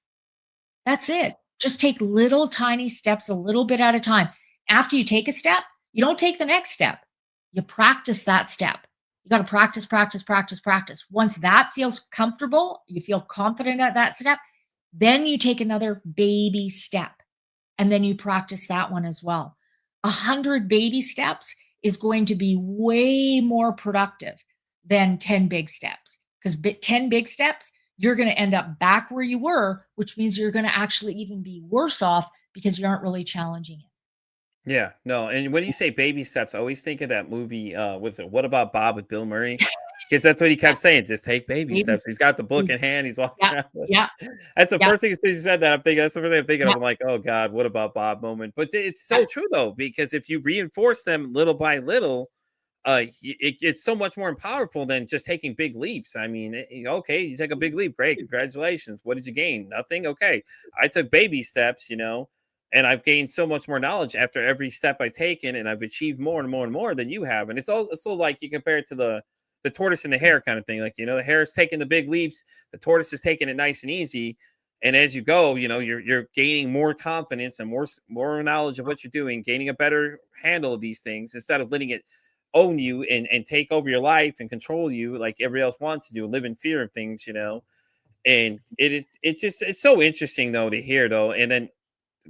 Speaker 2: That's it. Just take little tiny steps a little bit at a time. After you take a step, you don't take the next step. You practice that step. You got to practice, practice, practice, practice. Once that feels comfortable, you feel confident at that step, then you take another baby step and then you practice that one as well. 100 baby steps is going to be way more productive than 10 big steps, because 10 big steps, you're going to end up back where you were, which means you're going to actually even be worse off because you aren't really challenging it.
Speaker 3: Yeah, no, and when you say baby steps, I always think of that movie, what's it? What About Bob with Bill Murray? Because that's what he kept saying, just take baby
Speaker 2: Baby,
Speaker 3: steps. He's got the book
Speaker 2: baby.
Speaker 3: in hand, he's walking
Speaker 2: Yeah,
Speaker 3: around with
Speaker 2: yeah,
Speaker 3: it. That's the
Speaker 2: yeah,
Speaker 3: first thing as soon as you said that, I'm thinking that's the first thing I'm thinking of.
Speaker 2: yeah,
Speaker 3: I'm like, oh God, what about Bob moment? But it's
Speaker 2: yeah.
Speaker 3: so true though, because if you reinforce them little by little, it's so much more powerful than just taking big leaps. I mean, okay, you take a big leap, great, congratulations. What did you gain? Nothing. Okay, I took baby steps, And I've gained so much more knowledge after every step I've taken, and I've achieved more and more and more than you have. And it's all like you compare it to the tortoise and the hare kind of thing. Like, the hare is taking the big leaps, the tortoise is taking it nice and easy. And as you go, you're gaining more confidence and more knowledge of what you're doing, gaining a better handle of these things instead of letting it own you and take over your life and control you like everybody else wants to do, live in fear of things. And it's so interesting though to hear though. And then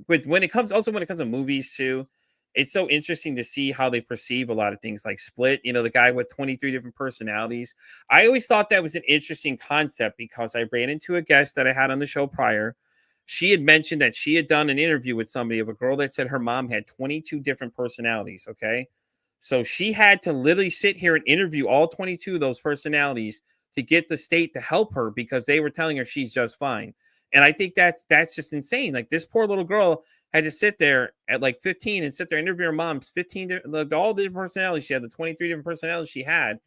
Speaker 3: when it comes to movies too, it's so interesting to see how they perceive a lot of things like Split, the guy with 23 different personalities. I always thought that was an interesting concept because I ran into a guest that I had on the show prior. She had mentioned that she had done an interview with somebody of a girl that said her mom had 22 different personalities. Okay. So she had to literally sit here and interview all 22 of those personalities to get the state to help her because they were telling her she's just fine. And I think that's just insane. Like this poor little girl had to sit there at like 15 and sit there and interview her mom's 15, all the different personalities she had, the 23 different personalities she had.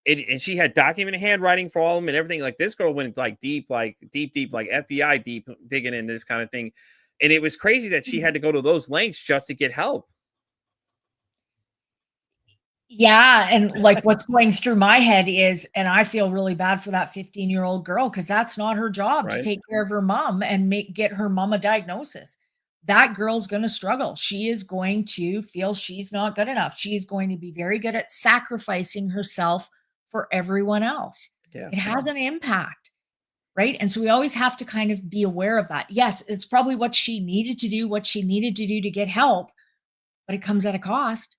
Speaker 3: And she had documented handwriting for all of them and everything. Like this girl went like deep, like FBI deep digging in this kind of thing. And it was crazy that she had to go to those lengths just to get help.
Speaker 2: Yeah, and like what's going through my head is, and I feel really bad for that 15-year-old girl because that's not her job to
Speaker 3: Right.
Speaker 2: take care of her mom and get her mom a diagnosis. That girl's going to struggle. She is going to feel she's not good enough. She's going to be very good at sacrificing herself for everyone else.
Speaker 3: Yeah.
Speaker 2: It has an impact, right? And so we always have to kind of be aware of that. Yes, it's probably what she needed to do, to get help, but it comes at a cost.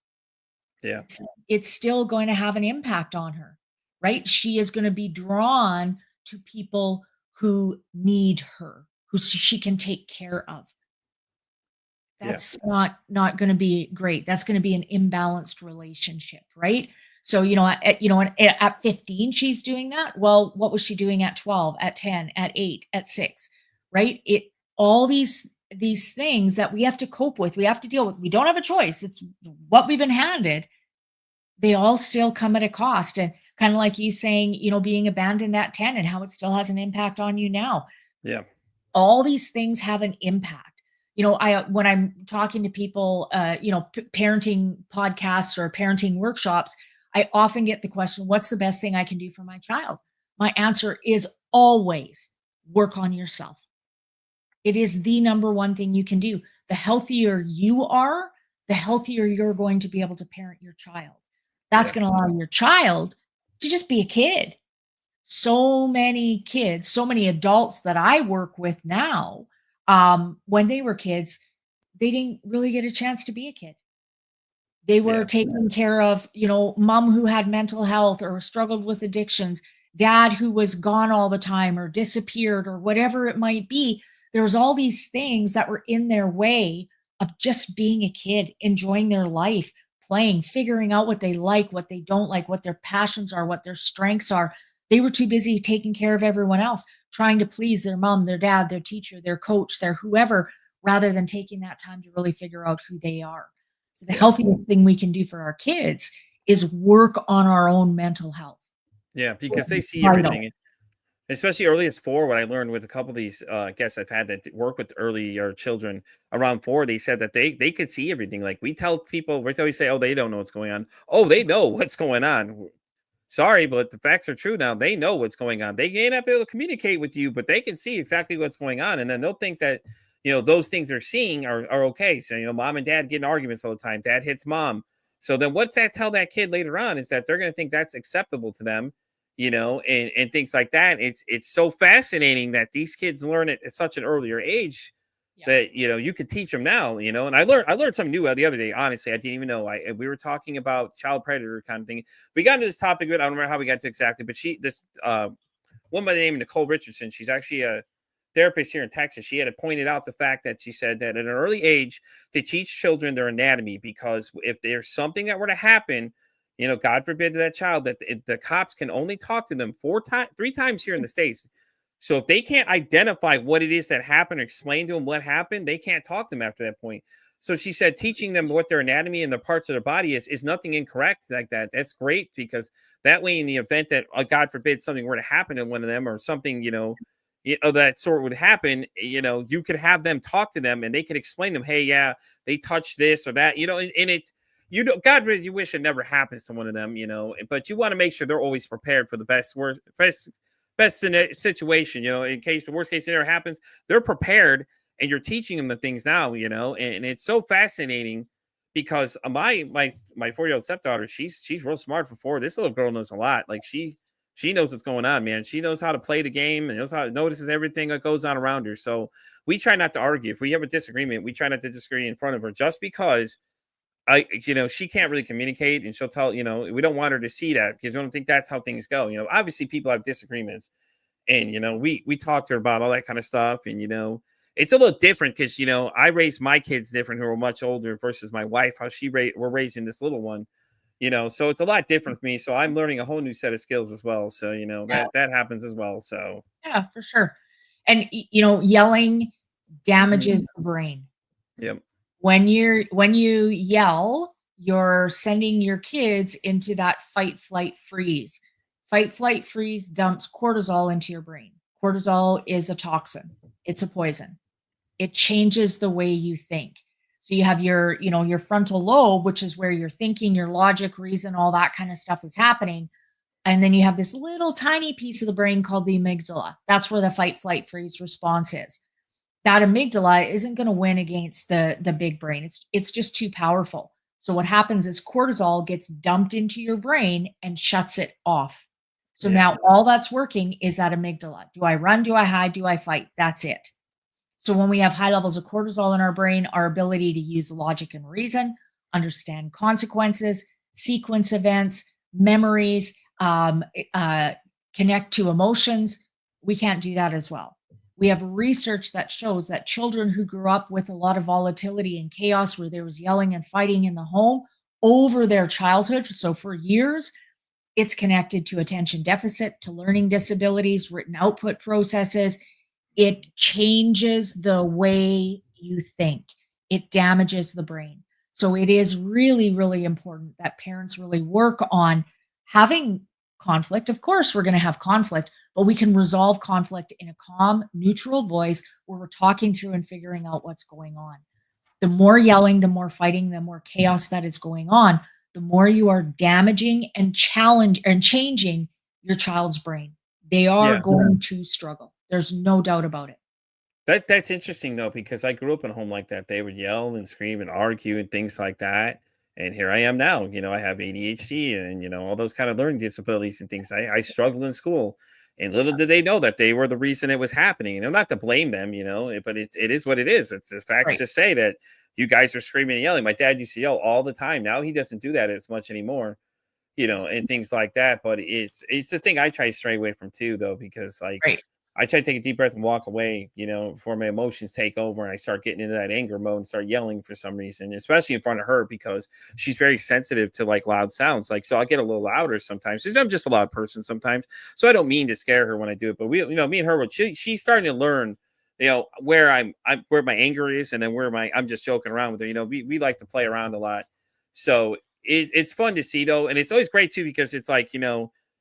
Speaker 3: Yeah.
Speaker 2: It's still going to have an impact on her, right? She is going to be drawn to people who need her, who she can take care of. That's not going to be great. That's going to be an imbalanced relationship, right? So, at 15, she's doing that. Well, what was she doing at 12, at 10, at 8, at 6, right? All these things that we have to cope with, we have to deal with. We don't have a choice. It's what we've been handed. They all still come at a cost. And kind of like you saying, being abandoned at 10 and how it still has an impact on you now.
Speaker 3: Yeah.
Speaker 2: All these things have an impact. When I'm talking to people, parenting podcasts or parenting workshops, I often get the question, what's the best thing I can do for my child? My answer is always work on yourself. It is the number one thing you can do. The healthier you are, the healthier you're going to be able to parent your child. That's going to allow your child to just be a kid. So many kids, so many adults that I work with now, when they were kids, they didn't really get a chance to be a kid. They were taking care of, mom who had mental health or struggled with addictions, dad who was gone all the time or disappeared or whatever it might be. There was all these things that were in their way of just being a kid, enjoying their life, playing, figuring out what they like, what they don't like, what their passions are, what their strengths are. They were too busy taking care of everyone else, trying to please their mom, their dad, their teacher, their coach, their whoever, rather than taking that time to really figure out who they are. So the healthiest thing we can do for our kids is work on our own mental health.
Speaker 3: Yeah, because they see everything. Especially early as 4, what I learned with a couple of these guests I've had that work with earlier children around 4, they said that they could see everything. Like we tell people, we always say, oh, they don't know what's going on. Oh, they know what's going on. Sorry, but the facts are true now. They know what's going on. They may not be able to communicate with you, but they can see exactly what's going on. And then they'll think that, those things they're seeing are okay. So, mom and dad get in arguments all the time. Dad hits mom. So then what's that tell that kid later on is that they're going to think that's acceptable to them. And things like that. It's so fascinating that these kids learn it at such an earlier age that, you could teach them now, and I learned something new the other day. Honestly, I didn't even know. We were talking about child predator kind of thing. We got into this topic, but I don't remember how we got to exactly, but this one by the name of Nicole Richardson, she's actually a therapist here in Texas. She had pointed out the fact that she said that at an early age to teach children their anatomy, because if there's something that were to happen, God forbid to that child, that the cops can only talk to them 3 times here in the States. So if they can't identify what it is that happened or explain to them what happened, they can't talk to them after that point. So she said, teaching them what their anatomy and the parts of their body is nothing incorrect like that. That's great, because that way, in the event that, God forbid, something were to happen to one of them or something, that sort would happen, you could have them talk to them and they could explain them, hey, yeah, they touched this or that, and it's, God forbid, you wish it never happens to one of them, but you want to make sure they're always prepared for the best situation, in case the worst case scenario happens, they're prepared, and you're teaching them the things now, and it's so fascinating because my 4-year-old stepdaughter, she's real smart for 4. This little girl knows a lot. Like she knows what's going on, man. She knows how to play the game and knows how notices everything that goes on around her. So we try not to argue. If we have a disagreement, we try not to disagree in front of her, just because she can't really communicate, and she'll tell, we don't want her to see that because we don't think that's how things go. Obviously people have disagreements, and we talk to her about all that kind of stuff, and it's a little different because I raised my kids different, who are much older, versus my wife, how we're raising this little one. So it's a lot different for me. So I'm learning a whole new set of skills as well. So
Speaker 2: Yeah.
Speaker 3: that happens as well. So
Speaker 2: Yeah, for sure. And yelling
Speaker 3: Mhm.
Speaker 2: damages the brain.
Speaker 3: Yep.
Speaker 2: When you yell, you're sending your kids into that fight, flight, freeze. Fight, flight, freeze dumps cortisol into your brain. Cortisol is a toxin. It's a poison. It changes the way you think. So you have your frontal lobe, which is where your thinking, your logic, reason, all that kind of stuff is happening. And then you have this little tiny piece of the brain called the amygdala. That's where the fight, flight, freeze response is. That amygdala isn't going to win against the big brain. It's just too powerful. So what happens is cortisol gets dumped into your brain and shuts it off. So
Speaker 3: Yeah.
Speaker 2: now all that's working is that amygdala. Do I run? Do I hide? Do I fight? That's it. So when we have high levels of cortisol in our brain, our ability to use logic and reason, understand consequences, sequence events, memories, connect to emotions, we can't do that as well. We have research that shows that children who grew up with a lot of volatility and chaos, where there was yelling and fighting in the home over their childhood, so for years, it's connected to attention deficit, to learning disabilities, written output processes. It changes the way you think. It damages the brain. So it is really, really important that parents really work on having conflict. Of course, we're going to have conflict, but we can resolve conflict in a calm, neutral voice where we're talking through and figuring out what's going on. The more yelling, the more fighting, the more chaos that is going on, the more you are damaging and changing your child's brain. They are
Speaker 3: Yeah.
Speaker 2: going to struggle. There's no doubt about it.
Speaker 3: That's interesting though, because I grew up in a home like that. They would yell and scream and argue and things like that. And here I am now. I have ADHD and all those kind of learning disabilities and things. I struggled in school. And little did they know that they were the reason it was happening. Not to blame them, but it is what it is. It's the facts
Speaker 2: Right.
Speaker 3: to say that you guys are screaming and yelling. My dad used to yell all the time. Now he doesn't do that as much anymore, and things like that. But it's the thing I try to stray away from too, though, because like
Speaker 2: Right.
Speaker 3: I try to take a deep breath and walk away, before my emotions take over and I start getting into that anger mode and start yelling for some reason, especially in front of her because she's very sensitive to like loud sounds. Like, so I'll get a little louder sometimes because I'm just a loud person sometimes. So I don't mean to scare her when I do it, but me and her, she's starting to learn, where I'm where my anger is, and then where I'm just joking around with her. We like to play around a lot. So it's fun to see though. And it's always great too, because it's like,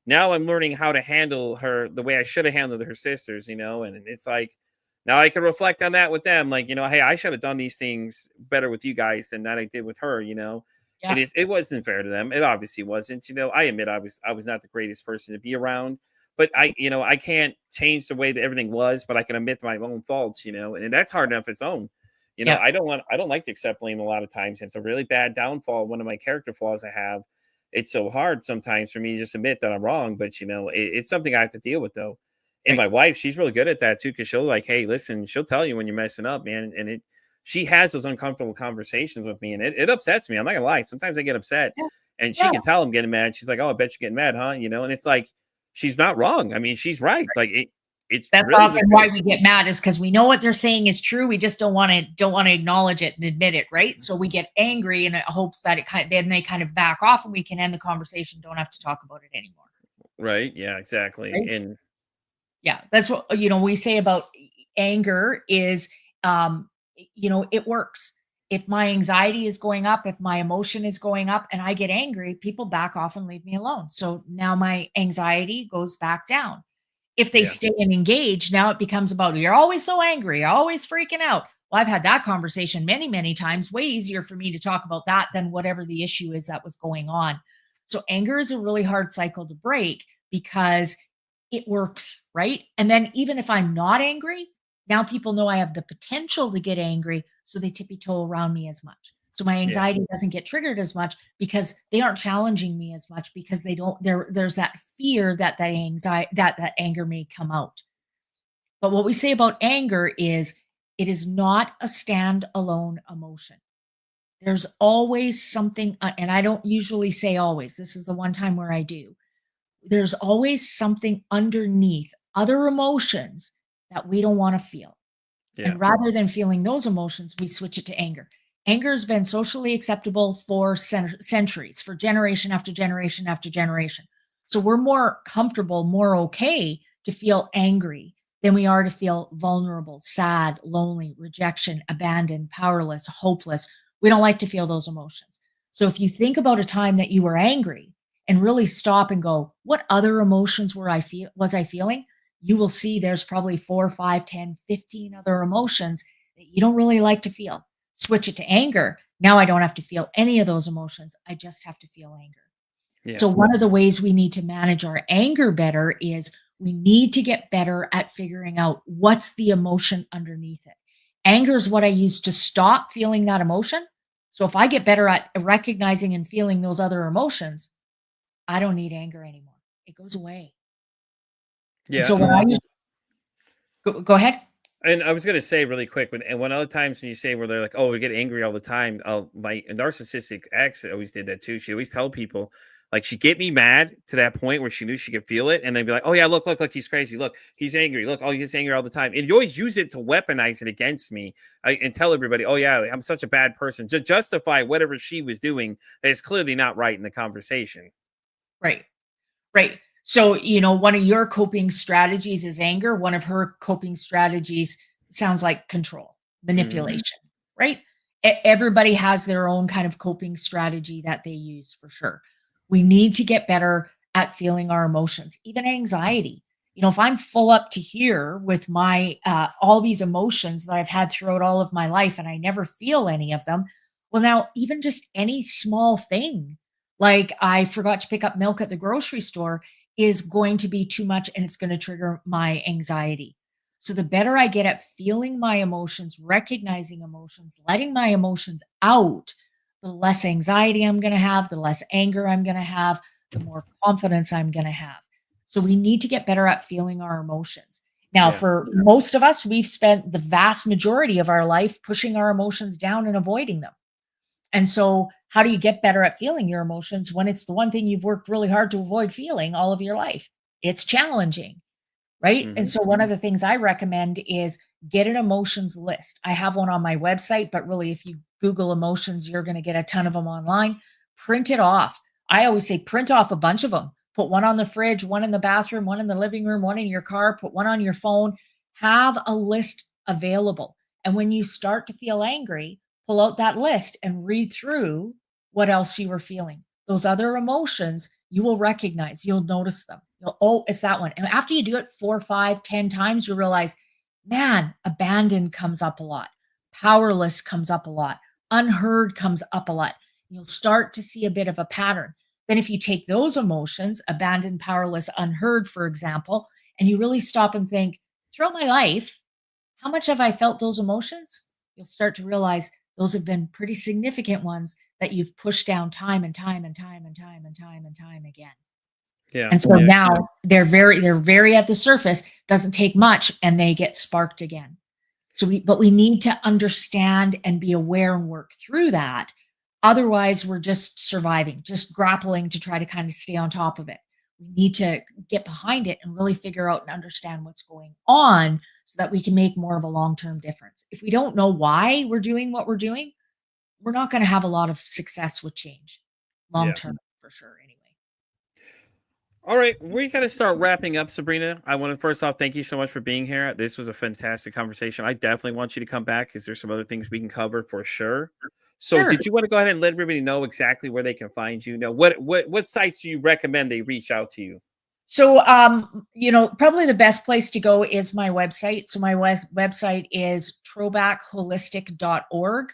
Speaker 3: now I'm learning how to handle her the way I should have handled her sisters, and it's like now I can reflect on that with them, like, hey, I should have done these things better with you guys than that I did with her,
Speaker 2: Yeah.
Speaker 3: and it wasn't fair to them. It obviously wasn't, I admit I was not the greatest person to be around, but I can't change the way that everything was, but I can admit to my own faults, and that's hard enough its own.
Speaker 2: Yeah.
Speaker 3: I don't like to accept blame a lot of times. It's a really bad downfall. One of my character flaws I have. It's so hard sometimes for me to just admit that I'm wrong, but it's something I have to deal with though. And
Speaker 2: Right.
Speaker 3: my wife, she's really good at that too, because she'll like, hey, listen, she'll tell you when you're messing up, man. And she has those uncomfortable conversations with me, and it upsets me. I'm not gonna lie. Sometimes I get upset,
Speaker 2: Yeah.
Speaker 3: and she
Speaker 2: Yeah.
Speaker 3: can tell I'm getting mad. She's like, oh, I bet you're getting mad, huh? And it's like she's not wrong. I mean, she's right. Like it's
Speaker 2: That's
Speaker 3: really the
Speaker 2: often why
Speaker 3: truth.
Speaker 2: we get mad, is because we know what they're saying is true. We just don't want to acknowledge it and admit it, right? So we get angry in hopes that then they kind of back off and we can end the conversation. Don't have to talk about it anymore.
Speaker 3: Right. Yeah, exactly.
Speaker 2: Right?
Speaker 3: And
Speaker 2: Yeah, that's what we say about anger is, it works. If my anxiety is going up, if my emotion is going up and I get angry, people back off and leave me alone. So now my anxiety goes back down. If they stay and engage, now it becomes about, you're always so angry, you're always freaking out. Well, I've had that conversation many, many times. Way easier for me to talk about that than whatever the issue is that was going on. So anger is a really hard cycle to break because it works, right? And then even if I'm not angry, now people know I have the potential to get angry, so they tippy toe around me as much. So my anxiety doesn't get triggered as much because they aren't challenging me as much, because they don't, there's that fear that that anxiety, that anger may come out. But what we say about anger is it is not a standalone emotion. There's always something, and I don't usually say always. This is the one time where I do. There's always something underneath other emotions that we don't want to feel. And rather than feeling those emotions, we switch it to anger. Anger has been socially acceptable for centuries, for generation after generation after generation. So we're more comfortable, more okay to feel angry than we are to feel vulnerable, sad, lonely, rejection, abandoned, powerless, hopeless. We don't like to feel those emotions. So if you think about a time that you were angry and really stop and go, what other emotions was I feeling? You will see there's probably 4, 5, 10, 15 other emotions that you don't really like to feel. Switch it to anger. Now I don't have to feel any of those emotions. I just have to feel anger. So one of the ways we need to manage our anger better is we need to get better at figuring out what's the emotion underneath it. Anger is what I use to stop feeling that emotion. So if I get better at recognizing and feeling those other emotions, I don't need anger anymore. It goes away. And so when I use, go ahead.
Speaker 3: And I was going to say really quick, and one other times when you say where they're like, "Oh, we get angry all the time." My narcissistic ex always did that too. She always tell people, like, she'd get me mad to that point where she knew she could feel it, and they'd be like, "Oh yeah, look, he's crazy. Look, he's angry. Look, oh, he's angry all the time." And you always use it to weaponize it against me, and tell everybody, "Oh yeah, I'm such a bad person," to justify whatever she was doing that is clearly not right in the conversation.
Speaker 2: Right. Right. So, one of your coping strategies is anger. One of her coping strategies sounds like control, manipulation, right? Everybody has their own kind of coping strategy that they use, for sure. We need to get better at feeling our emotions, even anxiety. If I'm full up to here with my all these emotions that I've had throughout all of my life and I never feel any of them, well, now even just any small thing, like I forgot to pick up milk at the grocery store, is going to be too much and it's going to trigger my anxiety. So the better I get at feeling my emotions, recognizing emotions, letting my emotions out, the less anxiety I'm going to have, the less anger I'm going to have, the more confidence I'm going to have. So we need to get better at feeling our emotions. Now, for most of us, we've spent the vast majority of our life pushing our emotions down and avoiding them. And so how do you get better at feeling your emotions when it's the one thing you've worked really hard to avoid feeling all of your life? It's challenging, right? And so one of the things I recommend is get an emotions list. I have one on my website, but really if you Google emotions, you're going to get a ton of them online. Print it off. I always say print off a bunch of them. Put one on the fridge, one in the bathroom, one in the living room, one in your car, put one on your phone. Have a list available. And when you start to feel angry, pull out that list and read through what else you were feeling. Those other emotions you will recognize. You'll notice them. Oh, it's that one. And after you do it 4, 5, 10 times, you realize, man, abandoned comes up a lot. Powerless comes up a lot. Unheard comes up a lot. You'll start to see a bit of a pattern. Then if you take those emotions, abandoned, powerless, unheard, for example, and you really stop and think, throughout my life, how much have I felt those emotions? You'll start to realize those have been pretty significant ones that you've pushed down time and time and time and time and time and time again. And so now they're very at the surface, doesn't take much, and they get sparked again. But we need to understand and be aware and work through that. Otherwise, we're just surviving, just grappling to try to kind of stay on top of it. We need to get behind it and really figure out and understand what's going on so that we can make more of a long-term difference. If we don't know why we're doing what we're doing, we're not going to have a lot of success with change long-term, for sure, anyway.
Speaker 3: All right, we're going to start wrapping up, Sabrina. I want to first off thank you so much for being here. This was a fantastic conversation. I definitely want you to come back because there's some other things we can cover for sure. So did you want to go ahead and let everybody know exactly where they can find you? Now, what sites do you recommend they reach out to you?
Speaker 2: So, probably the best place to go is my website. So my website is trobakholistic.org.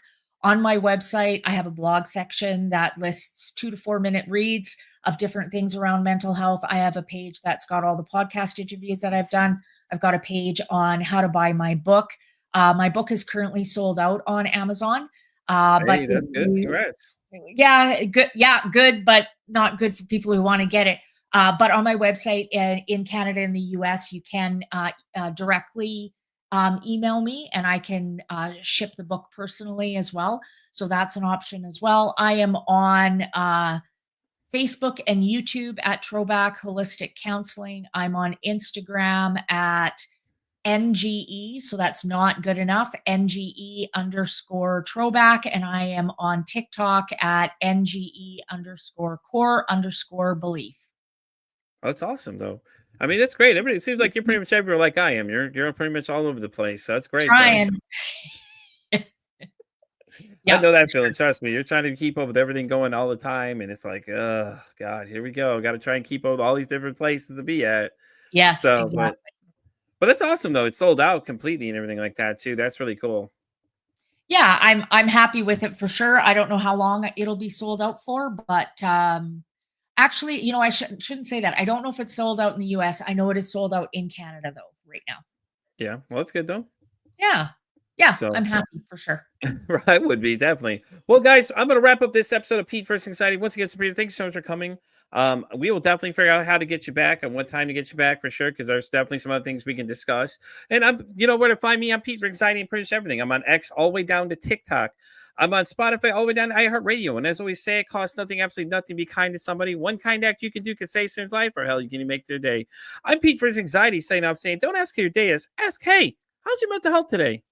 Speaker 2: On my website, I have a blog section that lists 2 to 4 minute reads of different things around mental health. I have a page that's got all the podcast interviews that I've done. I've got a page on how to buy my book. My book is currently sold out on Amazon. But
Speaker 3: Hey, that's good. Congrats.
Speaker 2: yeah, good. Yeah, good, but not good for people who want to get it. But on my website in Canada and the US, you can directly email me and I can ship the book personally as well. So that's an option as well. I am on Facebook and YouTube at Trobak Holistic Counselling. I'm on Instagram at NGE, so that's not good enough, NGE_Trobak. And I am on TikTok at NGE_core_belief.
Speaker 3: Oh, that's awesome, though. I mean, that's great. Everybody, it seems like you're pretty much everywhere like I am. You're pretty much all over the place. So that's great, though.
Speaker 2: Trying.
Speaker 3: I
Speaker 2: Yeah,
Speaker 3: know that feeling. Trust me. You're trying to keep up with everything going all the time, and it's like, oh God, here we go. Got to try and keep up with all these different places to be at.
Speaker 2: yes,
Speaker 3: So,
Speaker 2: exactly.
Speaker 3: but that's awesome though. It's sold out completely and everything like that too. That's really cool.
Speaker 2: Yeah, I'm happy with it for sure. I don't know how long it'll be sold out for, but actually, I shouldn't say that. I don't know if it's sold out in the US. I know it is sold out in Canada though right now.
Speaker 3: Yeah, well, that's good though.
Speaker 2: Yeah. Yeah,
Speaker 3: So,
Speaker 2: I'm happy for sure.
Speaker 3: right, would be definitely. Well, guys, I'm going to wrap up this episode of Pete versus Anxiety. Once again, Sabrina, thanks so much for coming. We will definitely figure out how to get you back and what time to get you back for sure, because there's definitely some other things we can discuss. And you know where to find me. I'm Pete for Anxiety and pretty much everything. I'm on X all the way down to TikTok. I'm on Spotify all the way down to iHeartRadio. And as I always say, it costs nothing, absolutely nothing. Be kind to somebody. One kind act you can do can save someone's life, or hell, you can make their day. I'm Pete versus Anxiety saying, don't ask how your day is. Ask, hey, how's your mental health today?